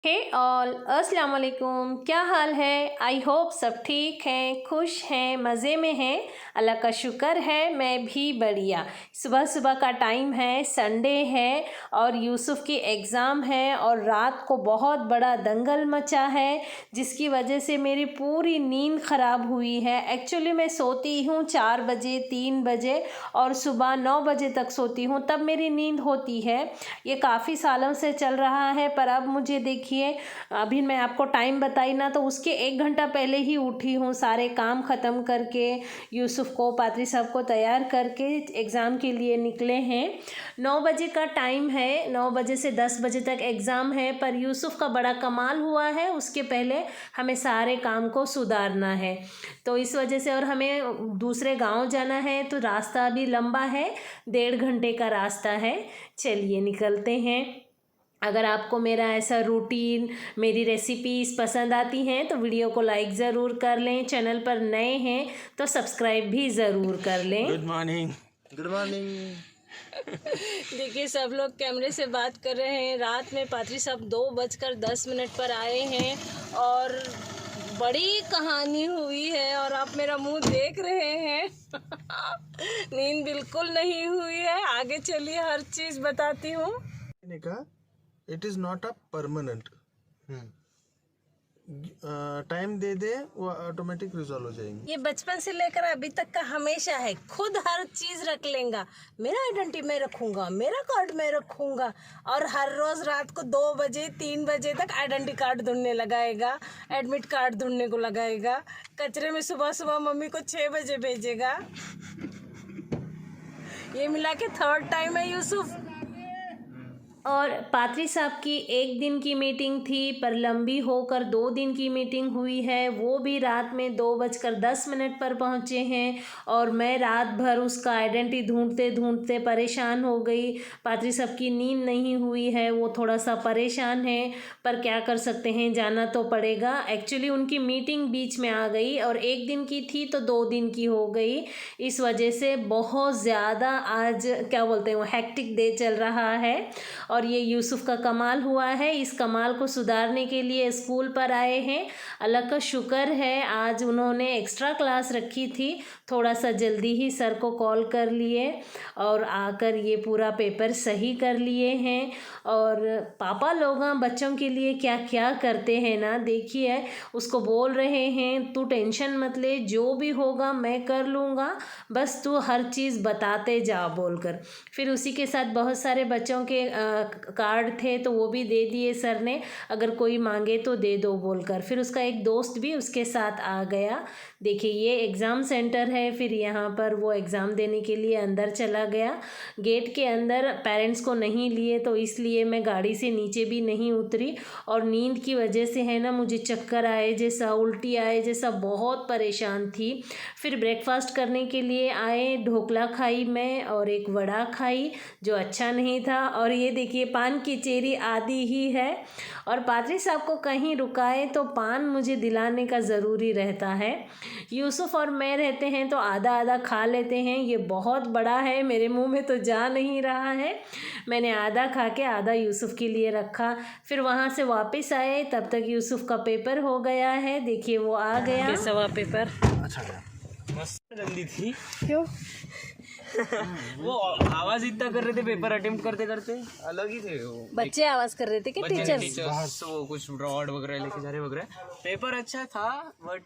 हे all अस्सलाम वालेकुम। क्या हाल है? आई होप सब ठीक हैं, खुश हैं, मज़े में हैं। अल्लाह का शुक्र है, मैं भी बढ़िया। सुबह सुबह का टाइम है, संडे है और यूसुफ की एग्ज़ाम है और रात को बहुत बड़ा दंगल मचा है जिसकी वजह से मेरी पूरी नींद ख़राब हुई है। एक्चुअली मैं सोती हूँ 4 बजे, 3 बजे और सुबह 9 बजे तक सोती हूँ, तब मेरी नींद होती है। ये काफ़ी सालों से चल रहा है, पर अब मुझे देखिए अभी मैं आपको टाइम बताई ना तो उसके 1 घंटा पहले ही उठी हूँ, सारे काम ख़त्म करके यूसुफ को, पादरी साहब को तैयार करके एग्ज़ाम के लिए निकले हैं। 9 बजे का टाइम है, 9 बजे से 10 बजे तक एग्ज़ाम है, पर यूसुफ का बड़ा कमाल हुआ है, उसके पहले हमें सारे काम को सुधारना है। तो इस वजह से और हमें दूसरे गांव जाना है तो रास्ता भी लंबा है, 1.5 घंटे का रास्ता है। चलिए निकलते हैं। अगर आपको मेरा ऐसा रूटीन, मेरी रेसिपीज़ पसंद आती हैं तो वीडियो को लाइक ज़रूर कर लें। चैनल पर नए हैं तो सब्सक्राइब भी ज़रूर कर लें। Good morning. Good morning. देखिए सब लोग कैमरे से बात कर रहे हैं। रात में पादरी साहब 2:10 पर आए हैं और बड़ी कहानी हुई है और आप मेरा मुंह देख रहे हैं। नींद बिल्कुल नहीं हुई है। आगे चलिए हर चीज़ बताती हूँ। It is not a permanent. Time दे दे वो ऑटोमेटिक रिजॉल्व हो जाएंगे। ये बचपन से लेकर अभी तक का हमेशा है, खुद हर चीज रख लेगा। मेरा आइडेंटिटी मैं रखूंगा, मेरा कार्ड मैं रखूंगा और हर रोज रात को 2 बजे 3 बजे तक आइडेंटिटी कार्ड ढूंढने लगाएगा, एडमिट कार्ड ढूंढने को लगाएगा। कचरे में सुबह सुबह मम्मी को 6 बजे भेजेगा। ये मिला के 3rd टाइम है यूसुफ। और पादरी साहब की 1 दिन की मीटिंग थी पर लंबी होकर 2 दिन की मीटिंग हुई है। वो भी रात में 2:10 पर पहुँचे हैं और मैं रात भर उसका आइडेंटिटी ढूंढते ढूंढते परेशान हो गई। पादरी साहब की नींद नहीं हुई है, वो थोड़ा सा परेशान है, पर क्या कर सकते हैं, जाना तो पड़ेगा। एक्चुअली उनकी मीटिंग बीच में आ गई और 1 दिन की थी तो 2 दिन की हो गई। इस वजह से बहुत ज़्यादा आज क्या बोलते हैं वो हेक्टिक डे चल रहा है और ये यूसुफ का कमाल हुआ है। इस कमाल को सुधारने के लिए स्कूल पर आए हैं। अल्लाह का शुक्र है, आज उन्होंने एक्स्ट्रा क्लास रखी थी, थोड़ा सा जल्दी ही सर को कॉल कर लिए और आकर ये पूरा पेपर सही कर लिए हैं। और पापा लोग बच्चों के लिए क्या क्या करते हैं ना, देखिए उसको बोल रहे हैं तू टेंशन मत ले, जो भी होगा मैं कर लूँगा, बस तू हर चीज़ बताते जा बोलकर। फिर उसी के साथ बहुत सारे बच्चों के कार्ड थे तो वो भी दे दिए सर ने, अगर कोई मांगे तो दे दो बोलकर। फिर उसका एक दोस्त भी उसके साथ आ गया। देखिए ये एग्ज़ाम सेंटर है, फिर यहाँ पर वो एग्ज़ाम देने के लिए अंदर चला गया। गेट के अंदर पेरेंट्स को नहीं लिए तो इसलिए मैं गाड़ी से नीचे भी नहीं उतरी और नींद की वजह से है ना मुझे चक्कर आए जैसा, उल्टी आए जैसा, बहुत परेशान थी। फिर ब्रेकफास्ट करने के लिए आए, ढोकला खाई मैं और एक वड़ा खाई जो अच्छा नहीं था। और ये देखिए पान की चेरी आधी ही है और पादरी साहब को कहीं रुकाए तो पान मुझे दिलाने का ज़रूरी रहता है। यूसुफ और मैं रहते हैं तो आधा आधा खा लेते हैं। ये बहुत बड़ा है, मेरे मुंह में तो जा नहीं रहा है। मैंने आधा खा के आधा यूसुफ के लिए रखा। फिर वहाँ से वापस आए, तब तक यूसुफ का पेपर हो गया है। देखिए वो आ गया। कैसा हुआ पेपर? अच्छा गया। मस्त जल्दी थी। क्यों? वो आवाज इतना कर रहे थे पेपर अटेम्प्ट करते करते, अलग ही थे वो। बच्चे आवाज़ कर रहे थे कि टीचर्स? टीचर्स वो कुछ रॉड वगैरह लेके जा रहे वगैरह। पेपर अच्छा था बट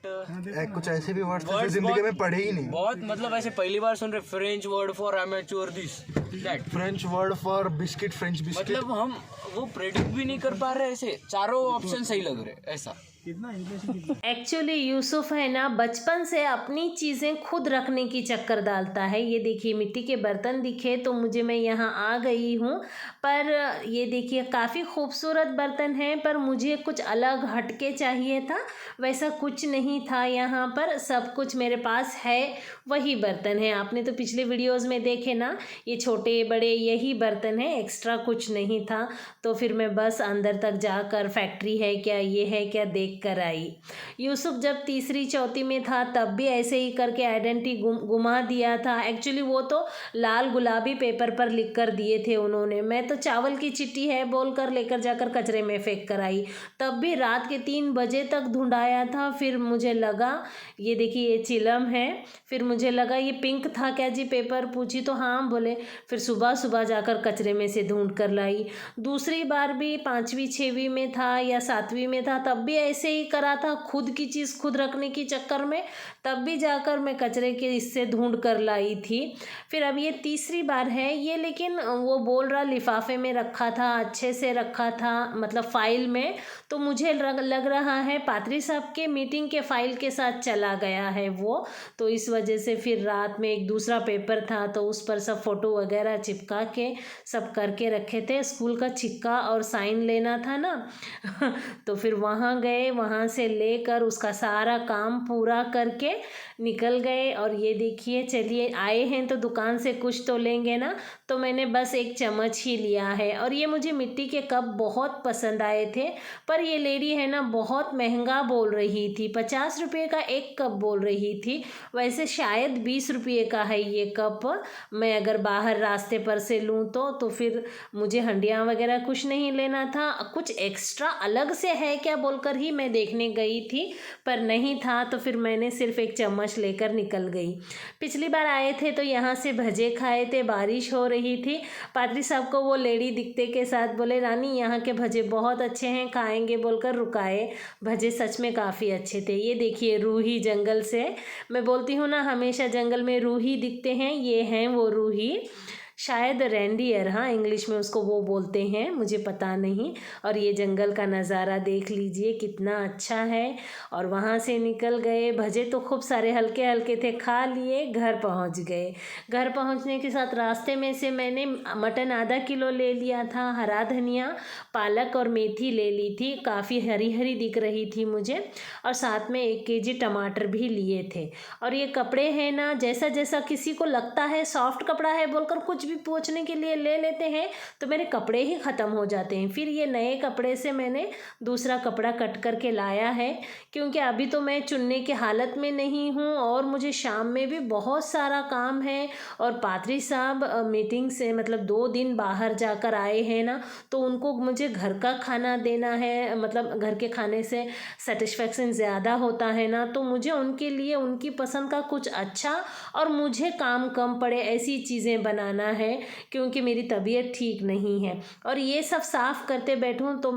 कुछ ऐसे भी वर्ड्स थे जो जिंदगी में पढ़े ही नहीं। बहुत मतलब ऐसे पहली बार सुन रहे। French word for amateur this that, French word for biscuit, French biscuit. मतलब हम वो प्रेडिक्ट भी नहीं कर पा रहे। ऐसे चारों ऑप्शन सही लग रहे ऐसा। एक्चुअली यूसुफ है ना बचपन से अपनी चीज़ें खुद रखने की चक्कर डालता है। ये देखिए मिट्टी के बर्तन दिखे तो मुझे, मैं यहाँ आ गई हूँ, पर ये देखिए काफ़ी खूबसूरत बर्तन हैं पर मुझे कुछ अलग हटके चाहिए था, वैसा कुछ नहीं था यहाँ पर। सब कुछ मेरे पास है, वही बर्तन है। आपने तो पिछले वीडियोज़ में देखे ना, ये छोटे बड़े यही बर्तन हैं, एक्स्ट्रा कुछ नहीं था। तो फिर मैं बस अंदर तक जाकर फैक्ट्री है क्या, ये है क्या, देख फेंक कर आई। यूसुफ जब तीसरी चौथी में था तब भी ऐसे ही करके आइडेंटिटी गुमा दिया था। एक्चुअली वो तो लाल गुलाबी पेपर पर लिख कर दिए थे उन्होंने। मैं तो चावल की चिट्ठी है बोलकर लेकर जाकर कचरे में फेंक कर आई। तब भी रात के 3 बजे तक ढूंढाया था। फिर मुझे लगा, ये देखिए ये चिलम है, फिर मुझे लगा ये पिंक था क्या जी पेपर, पूछी तो हाँ बोले। फिर सुबह सुबह जाकर कचरे में से ढूंढ कर लाई। दूसरी बार भी 5वीं 6वीं में था या 7वीं में था, तब भी ऐसे ही करा था, खुद की चीज़ खुद रखने की चक्कर में। तब भी जाकर मैं कचरे के इससे ढूंढ कर लाई थी। फिर अब ये तीसरी बार है ये, लेकिन वो बोल रहा लिफाफे में रखा था, अच्छे से रखा था, मतलब फाइल में। तो मुझे लग रहा है पात्री साहब के मीटिंग के फाइल के साथ चला गया है वो। तो इस वजह से फिर रात में एक दूसरा पेपर था तो उस पर सब फ़ोटो वगैरह चिपका के सब करके रखे थे। स्कूल का सिक्का और साइन लेना था ना तो फिर वहाँ गए, वहाँ से लेकर उसका सारा काम पूरा करके निकल गए। और ये देखिए, चलिए आए हैं तो दुकान से कुछ तो लेंगे ना, तो मैंने बस एक चम्मच ही लिया है। और ये मुझे मिट्टी के कप बहुत पसंद आए थे, पर ये लेडी है ना बहुत महंगा बोल रही थी, 50 रुपये का एक कप बोल रही थी। वैसे शायद 20 रुपये का है ये कप। मैं अगर बाहर रास्ते पर से लूँ तो फिर मुझे हंडियाँ वगैरह कुछ नहीं लेना था, कुछ एक्स्ट्रा अलग से है क्या बोलकर ही मैं देखने गई थी, पर नहीं था। तो फिर मैंने सिर्फ एक चम्मच लेकर निकल गई। पिछली बार आए थे तो यहाँ से भजे खाए थे, बारिश हो रही थी। पादरी साहब को वो लेडी दिखते के साथ बोले, रानी यहाँ के भजे बहुत अच्छे हैं, खाएंगे बोलकर रुकाए। भजे सच में काफ़ी अच्छे थे। ये देखिए रूही जंगल से, मैं बोलती हूँ ना हमेशा जंगल में रूही दिखते हैं, ये हैं वो रूही, शायद रेंडियर, हाँ इंग्लिश में उसको वो बोलते हैं, मुझे पता नहीं। और ये जंगल का नज़ारा देख लीजिए कितना अच्छा है। और वहाँ से निकल गए। भजे तो खूब सारे हल्के हल्के थे, खा लिए, घर पहुँच गए। घर पहुँचने के साथ रास्ते में से मैंने मटन आधा किलो ले लिया था, हरा धनिया, पालक और मेथी ले ली थी, काफ़ी हरी हरी दिख रही थी मुझे। और साथ में 1 केजी टमाटर भी लिए थे। और ये कपड़े हैं ना, जैसा जैसा किसी को लगता है सॉफ्ट कपड़ा है बोलकर कुछ भी पोंछने के लिए ले लेते हैं तो मेरे कपड़े ही ख़त्म हो जाते हैं। फिर ये नए कपड़े से मैंने दूसरा कपड़ा कट करके लाया है, क्योंकि अभी तो मैं चुनने की हालत में नहीं हूँ और मुझे शाम में भी बहुत सारा काम है। और पादरी साहब मीटिंग से मतलब 2 दिन बाहर जाकर आए हैं ना, तो उनको मुझे घर का खाना देना है, मतलब घर के खाने से सेटिस्फेक्शन ज़्यादा होता है ना, तो मुझे उनके लिए उनकी पसंद का कुछ अच्छा और मुझे काम कम पड़े ऐसी चीज़ें बनाना है, क्योंकि मेरी तबीयत ठीक नहीं है। और ये सब साफ़ करते बैठूं तो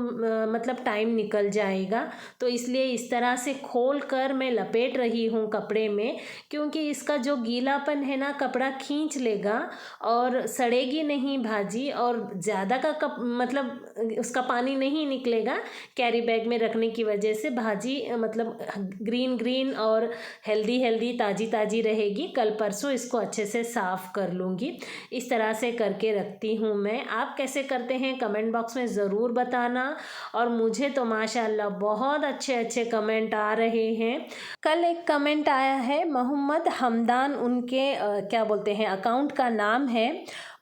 मतलब टाइम निकल जाएगा। तो इसलिए इस तरह से खोल कर मैं लपेट रही हूँ कपड़े में, क्योंकि इसका जो गीलापन है ना कपड़ा खींच लेगा और सड़ेगी नहीं भाजी, और ज़्यादा का मतलब उसका पानी नहीं निकलेगा। कैरी बैग में रखने की वजह से भाजी मतलब ग्रीन ग्रीन और हेल्दी हेल्दी ताज़ी ताज़ी रहेगी। कल परसों इसको अच्छे से साफ़ कर लूँगी। इस तरह से करके रखती हूँ मैं। आप कैसे करते हैं कमेंट बॉक्स में ज़रूर बताना। और मुझे तो माशाल्लाह बहुत अच्छे अच्छे कमेंट आ रहे हैं। कल एक कमेंट आया है मोहम्मद हमदान, उनके क्या बोलते हैं अकाउंट का नाम है।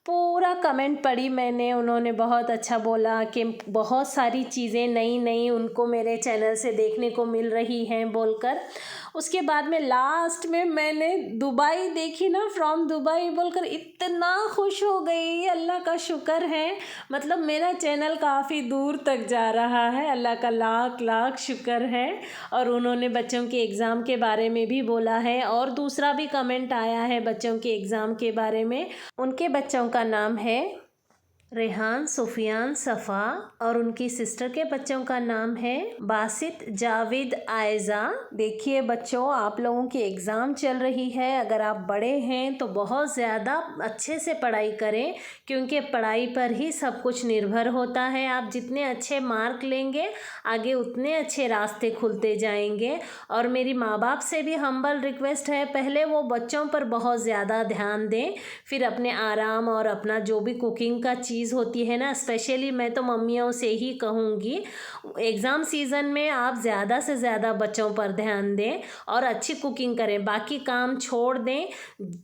पूरा कमेंट पढ़ी मैंने, उन्होंने बहुत अच्छा बोला कि बहुत सारी चीज़ें नई नई उनको मेरे चैनल से देखने को मिल रही हैं बोलकर। उसके बाद में लास्ट में मैंने दुबई देखी ना, फ्रॉम दुबई बोलकर इतना खुश हो गई। अल्लाह का शुक्र है, मतलब मेरा चैनल काफ़ी दूर तक जा रहा है, अल्लाह का लाख लाख शुक्र है। और उन्होंने बच्चों के एग्ज़ाम के बारे में भी बोला है। और दूसरा भी कमेंट आया है बच्चों के एग्ज़ाम के बारे में। उनके बच्चों का नाम है रेहान, सुफियान, सफ़ा, और उनकी सिस्टर के बच्चों का नाम है बासित, जावेद, आयज़ा। देखिए बच्चों, आप लोगों की एग्ज़ाम चल रही है, अगर आप बड़े हैं तो बहुत ज़्यादा अच्छे से पढ़ाई करें, क्योंकि पढ़ाई पर ही सब कुछ निर्भर होता है। आप जितने अच्छे मार्क लेंगे आगे उतने अच्छे रास्ते खुलते जाएंगे। और मेरी माँ बाप से भी हम्बल रिक्वेस्ट है, पहले वो बच्चों पर बहुत ज़्यादा ध्यान दें, फिर अपने आराम और अपना जो भी कुकिंग का चीज़ चीज़ होती है ना, स्पेशली मैं तो मम्मियों से ही कहूँगी, एग्ज़ाम सीज़न में आप ज़्यादा से ज़्यादा बच्चों पर ध्यान दें और अच्छी कुकिंग करें, बाकी काम छोड़ दें,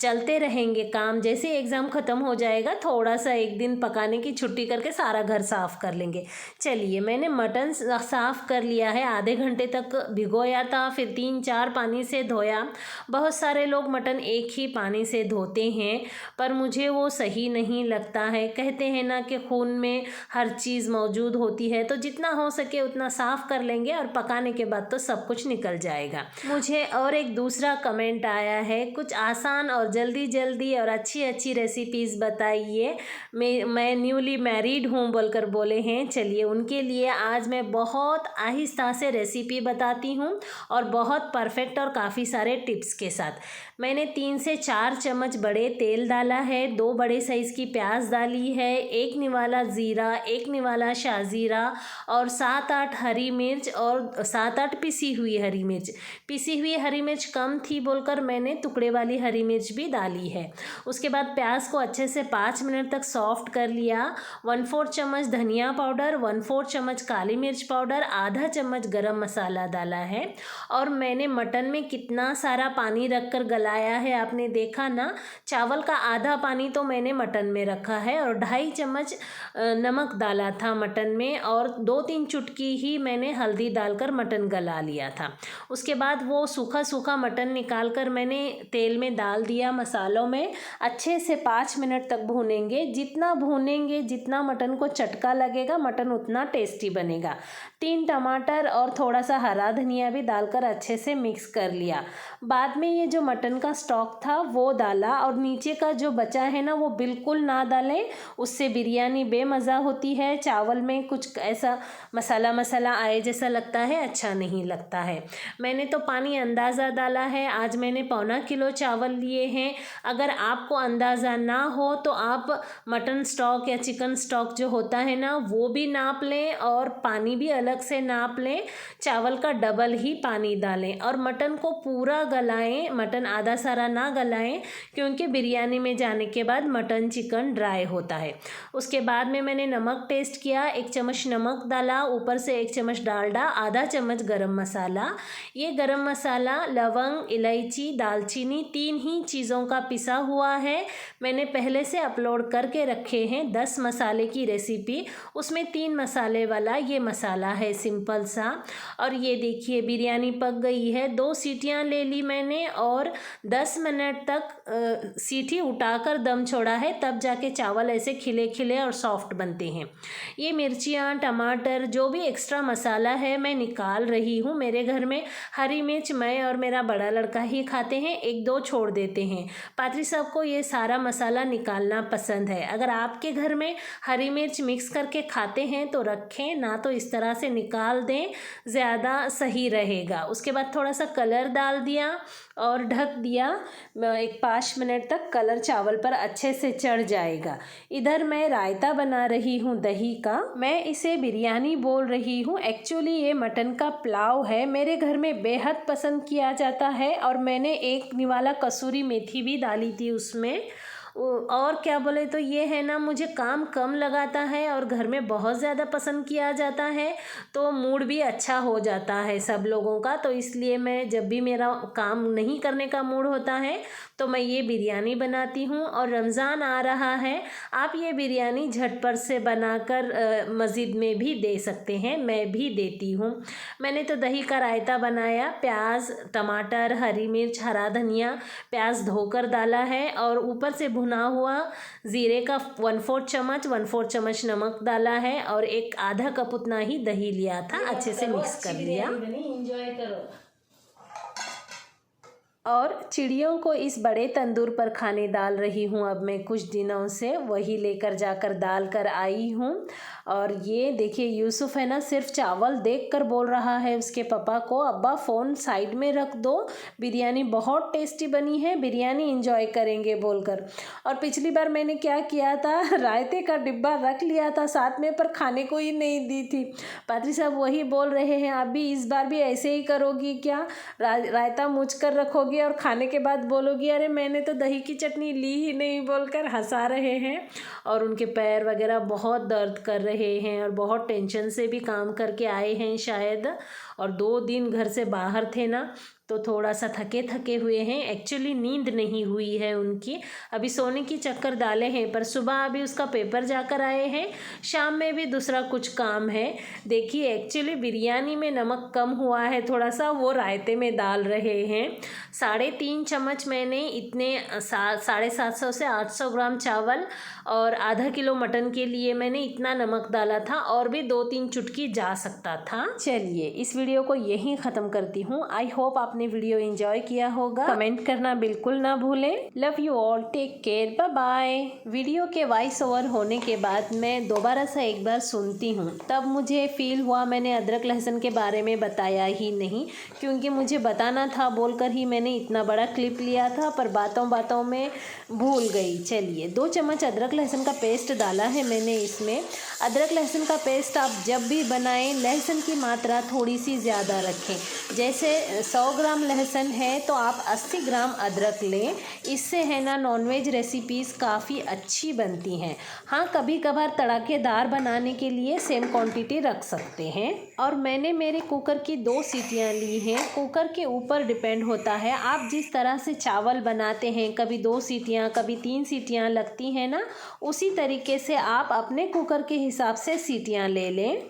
चलते रहेंगे काम। जैसे एग्ज़ाम ख़त्म हो जाएगा थोड़ा सा एक दिन पकाने की छुट्टी करके सारा घर साफ़ कर लेंगे। चलिए, मैंने मटन साफ़ कर लिया है, आधे घंटे तक भिगोया था, फिर 3-4 पानी से धोया। बहुत सारे लोग मटन एक ही पानी से धोते हैं, पर मुझे वो सही नहीं लगता है। कहते हैं ना कि खून में हर चीज़ मौजूद होती है, तो जितना हो सके उतना साफ़ कर लेंगे और पकाने के बाद तो सब कुछ निकल जाएगा। मुझे और एक दूसरा कमेंट आया है, कुछ आसान और जल्दी जल्दी और अच्छी अच्छी रेसिपीज़ बताइए, मैं न्यूली मैरिड हूँ बोलकर बोले हैं। चलिए, उनके लिए आज मैं बहुत आहिस्ता से रेसिपी बताती हूँ और बहुत परफेक्ट और काफ़ी सारे टिप्स के साथ। मैंने 3 से 4 चम्मच बड़े तेल डाला है, 2 बड़े साइज़ की प्याज डाली है, 1 निवाला ज़ीरा, 1 निवाला शाज़ीरा और 7-8 हरी मिर्च और 7-8 पिसी हुई हरी मिर्च। पिसी हुई हरी मिर्च कम थी बोलकर मैंने टुकड़े वाली हरी मिर्च भी डाली है। उसके बाद प्याज को अच्छे से 5 मिनट तक सॉफ्ट कर लिया। 1/4 चम्मच धनिया पाउडर, 1/4 चम्मच काली मिर्च पाउडर, आधा चम्मच गरम मसाला डाला है। और मैंने मटन में कितना सारा पानी रखकर गलाया है आपने देखा ना, चावल का आधा पानी तो मैंने मटन में रखा है और 2.5 चम्मच नमक डाला था मटन में और 2-3 चुटकी ही मैंने हल्दी डालकर मटन गला लिया था। उसके बाद वो सूखा सूखा मटन निकाल कर मैंने तेल में डाल दिया, मसालों में अच्छे से 5 मिनट तक भूनेंगे। जितना भूनेंगे, जितना मटन को चटका लगेगा, मटन उतना टेस्टी बनेगा। 3 टमाटर और थोड़ा सा हरा धनिया भी डालकर अच्छे से मिक्स कर लिया। बाद में ये जो मटन का स्टॉक था वो डाला और नीचे का जो बचा है ना वो बिल्कुल ना डालें, उससे बिरयानी बेमज़ा होती है। चावल में कुछ ऐसा मसाला मसाला आए जैसा लगता है, अच्छा नहीं लगता है। मैंने तो पानी अंदाज़ा डाला है। आज मैंने 1/4 किलो चावल लिए हैं। अगर आपको अंदाज़ा ना हो तो आप मटन स्टॉक या चिकन स्टॉक जो होता है ना वो भी नाप लें और पानी भी अलग से नाप लें। चावल का डबल ही पानी डालें और मटन को पूरा गलाएं, मटन आधा सारा ना गलाएं, क्योंकि बिरयानी में जाने के बाद मटन चिकन ड्राई होता है। उसके बाद में मैंने नमक टेस्ट किया, 1 चम्मच नमक डाला, ऊपर से 1 चम्मच डालडा, आधा चम्मच गरम मसाला। ये गरम मसाला, लवंग, इलायची, दालचीनी 3 ही चीज़ों का पिसा हुआ है। मैंने पहले से अपलोड करके रखे हैं 10 मसाले की रेसिपी, उसमें 3 मसाले वाला ये मसाला है सिंपल सा। और ये देखिए बिरयानी पक गई है, 2 सीटियां ले ली मैंने और 10 मिनट तक सीटी उठाकर दम छोड़ा है, तब जाके चावल ऐसे खिले खिले और सॉफ्ट बनते हैं। ये मिर्चियाँ, टमाटर, जो भी एक्स्ट्रा मसाला है मैं निकाल रही हूँ। मेरे घर में हरी मिर्च मैं और मेरा बड़ा लड़का ही खाते हैं, 1-2 छोड़ देते हैं। पात्री साहब को ये सारा मसाला निकालना पसंद है। अगर आपके घर में हरी मिर्च मिक्स करके खाते हैं तो रखें, ना तो इस तरह से निकाल दें, ज़्यादा सही रहेगा। उसके बाद थोड़ा सा कलर डाल दिया और ढक दिया। 5 मिनट तक कलर चावल पर अच्छे से चढ़ जाएगा। इधर मैं रायता बना रही हूँ दही का। मैं इसे बिरयानी बोल रही हूँ, एक्चुअली ये मटन का पुलाव है। मेरे घर में बेहद पसंद किया जाता है और मैंने 1 निवाला कसूरी मेथी भी डाली थी उसमें। और क्या बोले तो ये है ना, मुझे काम कम लगाता है और घर में बहुत ज़्यादा पसंद किया जाता है, तो मूड भी अच्छा हो जाता है सब लोगों का। तो इसलिए मैं जब भी मेरा काम नहीं करने का मूड होता है तो मैं ये बिरयानी बनाती हूँ। और रमज़ान आ रहा है, आप ये बिरयानी झटपट से बनाकर मस्जिद में भी दे सकते हैं, मैं भी देती हूँ। मैंने तो दही का रायता बनाया, प्याज, टमाटर, हरी मिर्च, हरा धनिया, प्याज धोकर डाला है और ऊपर से भुना हुआ ज़ीरे का 1/4 चम्मच नमक डाला है और एक आधा कप उतना ही दही लिया था, अच्छे से मिक्स कर लिया। एंजॉय करो। और चिड़ियों को इस बड़े तंदूर पर खाने डाल रही हूँ अब मैं कुछ दिनों से, वही लेकर जाकर डाल कर आई हूँ। और ये देखिए यूसुफ है ना सिर्फ चावल देखकर बोल रहा है उसके पापा को, अब्बा फ़ोन साइड में रख दो, बिरयानी बहुत टेस्टी बनी है, बिरयानी इंजॉय करेंगे बोलकर। और पिछली बार मैंने क्या किया था, रायते का डिब्बा रख लिया था साथ में, पर खाने को ही नहीं दी थी। पादरी साहब वही बोल रहे हैं, अभी इस बार भी ऐसे ही करोगी क्या, रायता मुझ कर रखोगी और खाने के बाद बोलोगी अरे मैंने तो दही की चटनी ली ही नहीं बोलकर हंसा रहे हैं। और उनके पैर वगैरह बहुत दर्द कर रहे हैं और बहुत टेंशन से भी काम करके आए हैं शायद, और 2 दिन घर से बाहर थे ना, तो थोड़ा सा थके थके हुए हैं। एक्चुअली नींद नहीं हुई है उनकी, अभी सोने की चक्कर डाले हैं, पर सुबह अभी उसका पेपर जाकर आए हैं, शाम में भी दूसरा कुछ काम है। देखिए एक्चुअली बिरयानी में नमक कम हुआ है थोड़ा सा, वो रायते में डाल रहे हैं। 3.5 चम्मच मैंने इतने 750 से 800 ग्राम चावल और आधा किलो मटन के लिए मैंने इतना नमक डाला था, और भी 2-3 चुटकी जा सकता था। चलिए इस वीडियो को यहीं ख़त्म करती हूँ। आई होप आपने वीडियो एंजॉय किया होगा। कमेंट करना बिल्कुल ना भूलें। Love you all, take care, bye bye. Video के वॉइस ओवर होने के बाद मैं दोबारा से एक बार सुनती हूँ, तब मुझे फील हुआ मैंने अदरक लहसुन के बारे में बताया ही नहीं, क्योंकि मुझे बताना था बोलकर ही मैंने इतना बड़ा क्लिप लिया था, पर बातों बातों में भूल गई। चलिए 2 चम्मच अदरक लहसुन का पेस्ट डाला है मैंने इसमें। अदरक लहसुन का पेस्ट आप जब भी बनाएं लहसुन की मात्रा थोड़ी सी ज़्यादा रखें। जैसे 100 ग्राम लहसुन है तो आप 80 ग्राम अदरक लें। इससे है ना नॉनवेज रेसिपीज़ काफ़ी अच्छी बनती हैं। हाँ कभी कभार तड़केदार बनाने के लिए सेम क्वांटिटी रख सकते हैं। और मैंने मेरे कुकर की 2 सीटियाँ ली हैं। कुकर के ऊपर डिपेंड होता है, आप जिस तरह से चावल बनाते हैं, कभी 2 सीटियाँ कभी 3 सीटियाँ लगती हैं ना, उसी तरीके से आप अपने कुकर के हिसाब से सीटियाँ ले लें।